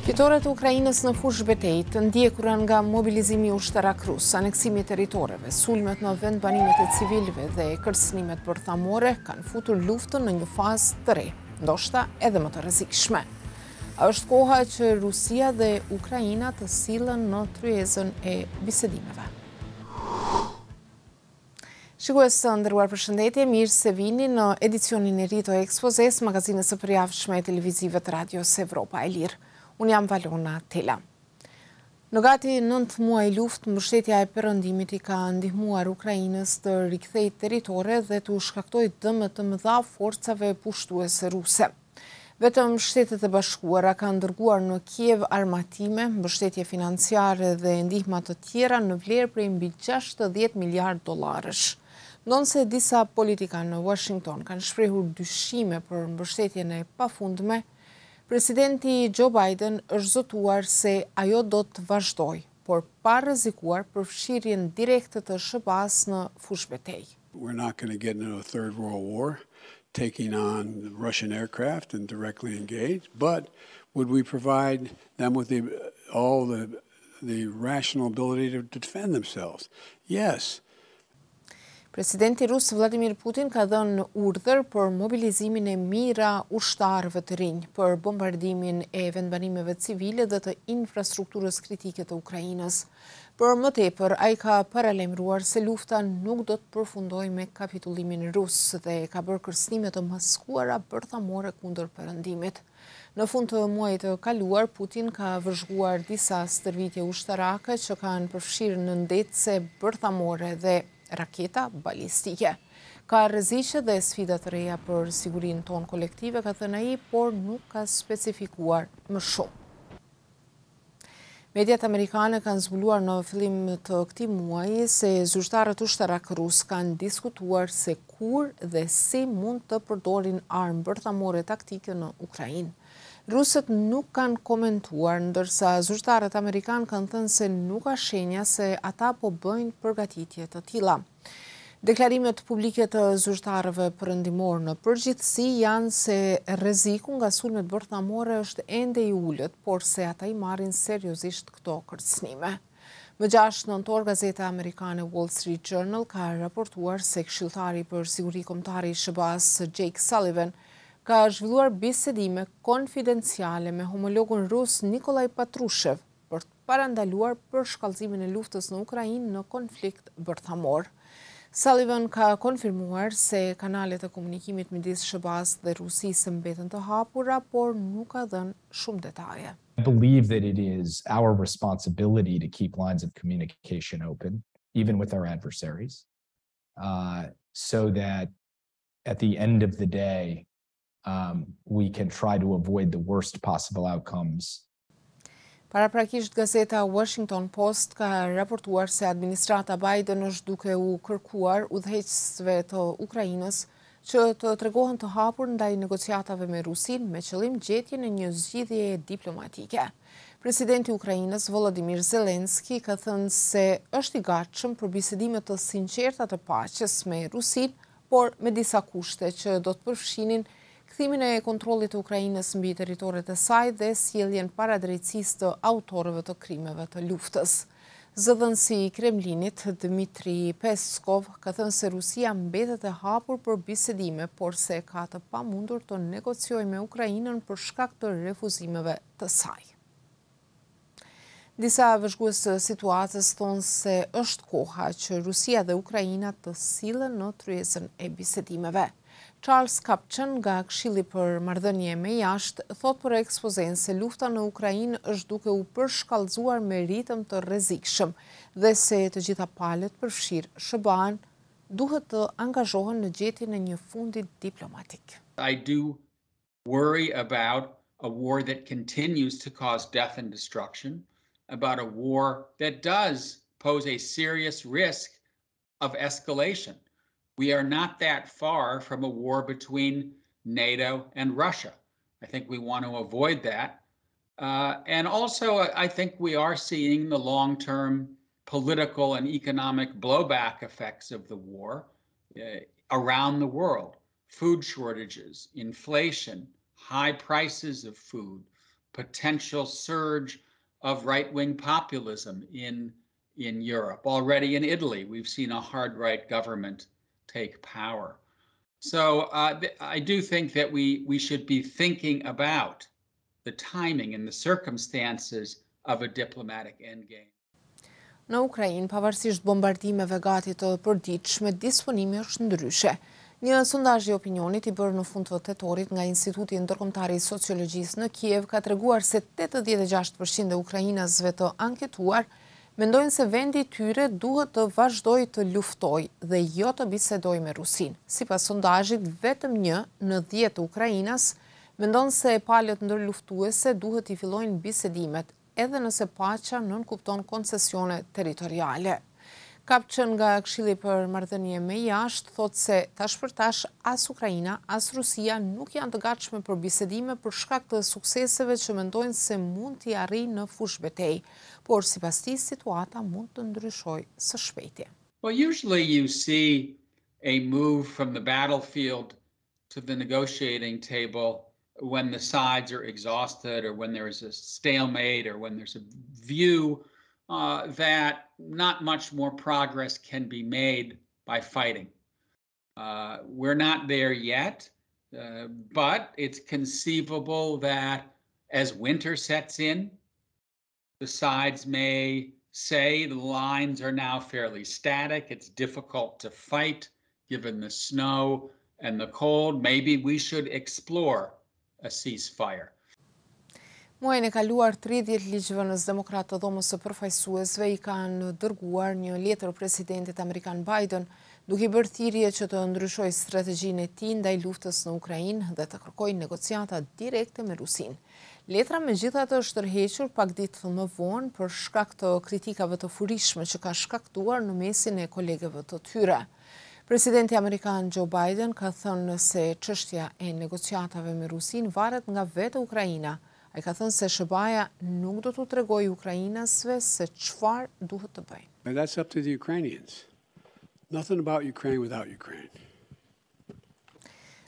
Fitoret e Ukrajinës në fushë betejë të ndjekur nga mobilizimi ushtarak rus, aneksimi i territoreve, sulmet në vendbanimet e civilëve dhe kërcënimet bërthamore kanë futur luftën në një fazë të re, ndoshta edhe më të rrezikshme. Është koha që Rusia dhe Ukrajina të sillen në tryezën e bisedimeve. Shikues të nderuar, përshëndetje, mirë se vini në edicionin e ri të ekspozes magazinës së përjavshme e televizive të Radios Evropa e Lirë. Unë jam Valona Tela. Në gati 9 muaj luftë, mbështetja e perëndimit i ka ndihmuar Ukrajinës të rikthejë territore dhe të shkaktojë dëme të mëdha forcave pushtuese ruse. Vetëm Shtetet e Bashkuara kanë dërguar në Kiev armatime, mbështetje financiare dhe ndihma të tjera në vlerë prej mbi 60 miliard dollarësh. Ndonse disa politikanë në Washington kanë shprehur dyshime për mbështetjen e pafundme, Presidenti Joe Biden është zotuar se ajo do të vazhdojë, por pa rrezikuar përfshirjen direkte të SBA-s në fushë betejë. We're not going to get into a third world war, taking on Russian aircraft and directly engage, but would we provide them with all the rational ability to defend themselves? Yes. Presidenti rus Vladimir Putin ka dhënë urdhër për mobilizimin e mijëra ushtarëve të rinj për bombardimin e vendbanimeve civile dhe të infrastrukturës kritike të Ukrajinës. Për më tepër, ai ka paralajmëruar se lufta nuk do të përfundojë me kapitullimin rus dhe ka bërë kërcënime të maskuara bërthamore kundër perëndimit. Në fund të muajit të kaluar, Putin ka vëzhguar disa stërvitje ushtarake që kanë përfshirë në ndetse bërthamore dhe raketa balistike. Ka rreziqe dhe sfida të reja për sigurinë tonë kolektive, ka thënë ai, por nuk ka specifikuar më shumë. Mediat amerikane kanë zbuluar në fillim të këtij muaji se zyrtarët ushtarak rus kanë diskutuar se kur dhe si mund të përdorin armë bërthamore taktike në Ukrainë. Rusët nuk kanë komentuar, ndërsa zyrtarët amerikanë kanë thënë se nuk ka shenja se ata po bëjnë përgatitje të tilla. Deklarimet publike të zyrtarëve perëndimor në përgjithësi janë se rreziku nga sulmet bërthamore është ende i ulët, por se ata i marrin seriozisht këto kërcënime. Më 6 nëntor, gazeta amerikane Wall Street Journal ka raportuar se këshilltari për siguri kombëtare i SBA-s Jake Sullivan ka zhvilluar bisedime konfidenciale me homologun rus Nikolaj Patrushev për të parandaluar përshkallëzimin e luftës në Ukrainë në konflikt bërthamor. Sullivan ka konfirmuar se kanalet e komunikimit midis SBA-s dhe Rusisë mbeten të hapura, por nuk ka dhënë shumë detaje. I believe that it is our responsibility to keep lines of communication open, even with our adversaries, so that at the end of the day, we can try to avoid the worst possible outcomes. Paraprakisht, gazeta Washington Post ka raportuar se administrata Biden është duke u kërkuar udhëheqësve të Ukrainës që të tregohen të hapur ndaj negociatave me Rusinë me qëllim gjetjen e një zgjidhjeje diplomatike. Presidenti i Ukrainës Volodymyr Zelensky ka thënë se është i gatshëm për bisedime të sinqerta të paqes me Rusinë, por me disa kushte që do të përfshinin kthimin e kontrollit të Ukrainës mbi territoret e saj dhe sjelljen paradrejtësisë të autorëve të krimeve të luftës. Zëdhënësi i Kremlinit, Dmitri Peskov, ka thënë se Rusia mbetet e hapur për bisedime, por se ka të pamundur të negociojë me Ukrainën për shkak të refuzimeve të saj. Disa vëzhgues të situatës thonë se është koha që Rusia dhe Ukraina të sillen në tryezën e bisedimeve. Charles Kapçen nga Këshilli për Marrëdhënie me Jashtë thot për ekspozen se lufta në Ukrainë është duke u përshkallëzuar me ritëm të rrezikshëm dhe se të gjitha palët përfshirë SBA-n duhet të angazhohen në gjetjen e një fundi diplomatik. I do worry about a war that continues to cause death and destruction, about a war that does pose a serious risk of escalation. We are not that far from a war between NATO and Russia. I think we want to avoid that. And also, I think we are seeing the long-term political and economic blowback effects of the war around the world. Food shortages, inflation, high prices of food, potential surge of right-wing populism in Europe. Already in Italy, we've seen a hard-right government take power. So I do think that we should be thinking about the timing and the circumstances of a diplomatic endgame. Në Ukrainë, pavarësisht bombardimeve gati të përditshme, disponimi është ndryshe. Një sondazh i opinionit i bërë në fund të tetorit nga Instituti Ndërkombëtar i Sociologjisë në Kiev ka treguar se 86% e ukrainasve të anketuar mendojnë se vendi i tyre duhet të vazhdojë të luftojë dhe jo të bisedojë me Rusinë. Sipas sondazhit, vetëm 1 në 10 ukrainas mendon se palët ndërluftuese duhet i fillojnë bisedimet, edhe nëse paqja nënkupton koncesione teritoriale. Kapçën nga Këshilli për Marrëdhënie me Jashtë thotë se tash për tash as Ukraina, as Rusia nuk janë të gatshme për bisedime për shkak të sukseseve që mendojnë se mund t'i arrijë në fushë betejë, por sipas tij situata mund të ndryshojë së shpejti. Well, usually you see a move from the battlefield to the negotiating table when the sides are exhausted or when there is a stalemate or when there's a view that not much more progress can be made by fighting. We're not there yet, but it's conceivable that as winter sets in, the sides may say the lines are now fairly static. It's difficult to fight given the snow and the cold. Maybe we should explore a ceasefire. Muajin e kaluar 30 ligjvënës demokratë të Dhomës së Përfaqësuesve i kanë dërguar një letër presidentit amerikan Biden, duke i bërë thirrje që të ndryshojë strategjinë e tij ndaj luftës në Ukrainë dhe të kërkojë negociata direkte me Rusinë. Letra megjithatë është tërhequr pak ditë më vonë për shkak të kritikave të furishme që ka shkaktuar në mesin e kolegëve të tyre. Presidenti amerikan Joe Biden ka thënë se çështja e negociatave me Rusinë varet nga vetë Ukraina. Ai ka thënë se SHBA-ja nuk do t'u tregojë ukrainasve se çfarë duhet të bëjnë. And that's up to the Ukrainians. Nothing about Ukraine without Ukraine.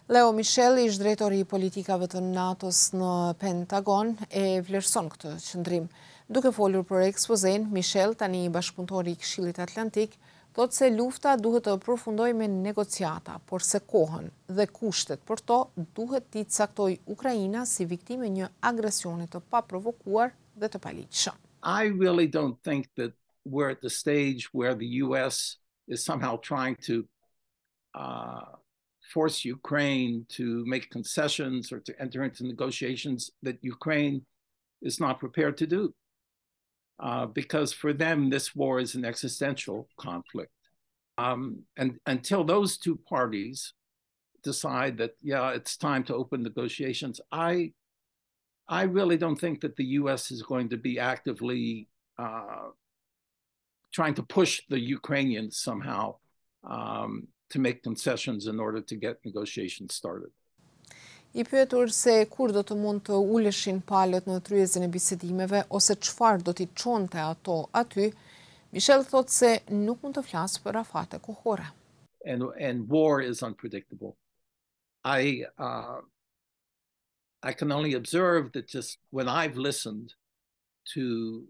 Leo Michel, ish drejtori i politikave të NATO-s në Pentagon, e vlerëson këtë qëndrim. Duke folur për ekspozen, Michel, tani bashkëpunëtori i Këshillit Atlantik, thotë se lufta duhet të përfundojë me negociata, por se kohën dhe kushtet për to duhet t'i caktojë Ukraina si viktimë e një agresioni të paprovokuar dhe të paligjshëm. I really don't think that we're at the stage where the US is somehow trying to force Ukraine to make concessions or to enter into negotiations that Ukraine is not prepared to do. Because for them, this war is an existential conflict. And until those two parties decide that, yeah, it's time to open negotiations, I really don't think that the US is going to be actively trying to push the Ukrainians somehow to make concessions in order to get negotiations started. I pyetur se kur do të mund të uleshin palët në tryezën e bisedimeve ose çfarë do t'i çonte ato aty, Michel thotë se nuk mund të flasë për afate kohore. And war is unpredictable. I can only observe that just when I've listened to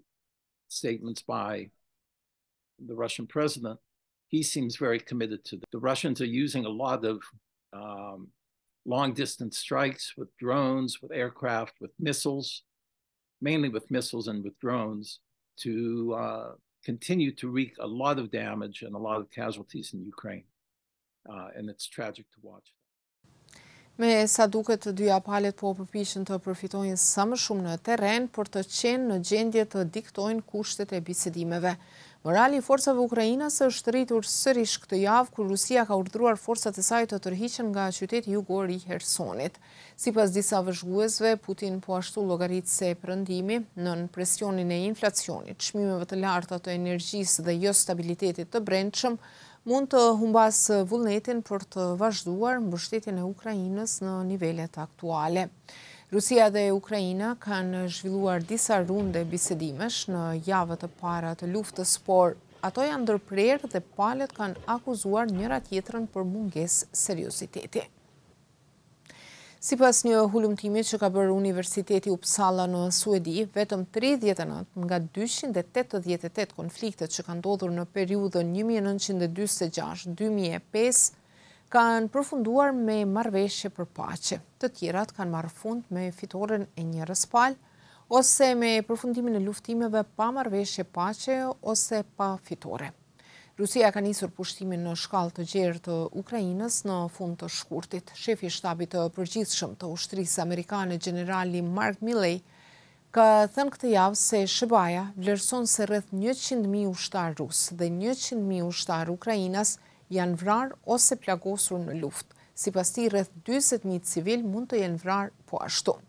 statements by the Russian president, he seems very committed to the Russians are using a lot of long-distance strikes with drones, with aircraft, with missiles, mainly with missiles and with drones, to continue to wreak a lot of damage and a lot of casualties in Ukraine. And it's tragic to watch. Me sa duket të dyja palët po përpiqen të përfitojnë sa më shumë në terren për të qenë në gjendje të diktojnë kushtet e bisedimeve. Morali i forcave ukrainase është rritur sërish këtë javë kur Rusia ka urdhëruar forcat e saj të tërhiqen nga qyteti jugor i Hersonit. Sipas disa vëzhguesve, Putin po ashtu llogarit se perëndimi nën presionin e inflacionit, çmimeve të larta të energjisë dhe jo stabilitetit të brendshëm mund të humbas vullnetin për të vazhduar mbështetjen e Ukrainës në nivelet aktuale. Rusia dhe Ukraina kanë zhvilluar disa runde bisedimesh në javët e para të luftës, por ato janë ndërprerë dhe palët kanë akuzuar njëra tjetrën për mungesë serioziteti. Sipas një hulumtimi që ka bërë Universiteti Uppsala në Suedi, vetëm 39 nga 288 konfliktet që kanë ndodhur në periudhën 1946-2005 kanë përfunduar me marrëveshje për paqe. Të tjerat kanë marrë fund me fitoren e njerëz palë ose me përfundimin e luftimeve pa marrëveshje paqe ose pa fitore. Rusia ka nisur pushtimin në shkallë të gjerë të Ukrajinës në fund të shkurtit. Shefi i shtabit të përgjithshëm të ushtrisë amerikane, generali Mark Milley, ka thënë këtë javë se SHBA vlerëson se rreth 100.000 ushtar rus dhe 100.000 ushtar ukrainas janë vrarë ose plagosur në luftë. Sipas tij, rreth 40.000 civil mund të jenë vrarë po ashtu.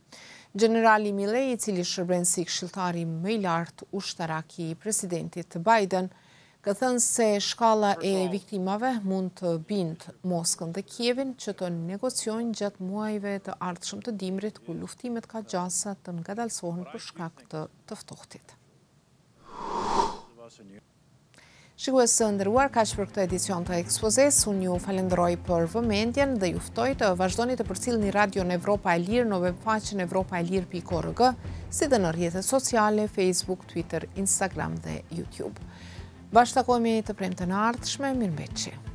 Generali Milley, i cili shërben si këshilltari më i lartë ushtarak i presidentit Biden, ka thënë se shkalla e viktimave mund të bindë Moskën dhe Kievin që të negociojnë gjatë muajve të ardhshëm të dimrit, ku luftimet ka gjasa të ngadalsohen për shkak të ftohtit. Shikues të nderuar, kaq për këtë edicion të ekspozes. Unë ju falenderoj për vëmendjen dhe ju ftoj të vazhdoni të përcjellni Radion Evropa e Lirë në webfaqen evropaelir.org, si dhe në rrjetet sociale, Facebook, Twitter, Instagram dhe YouTube. Bashkë takohemi të premte në ardhshme, mirëmbëjtje.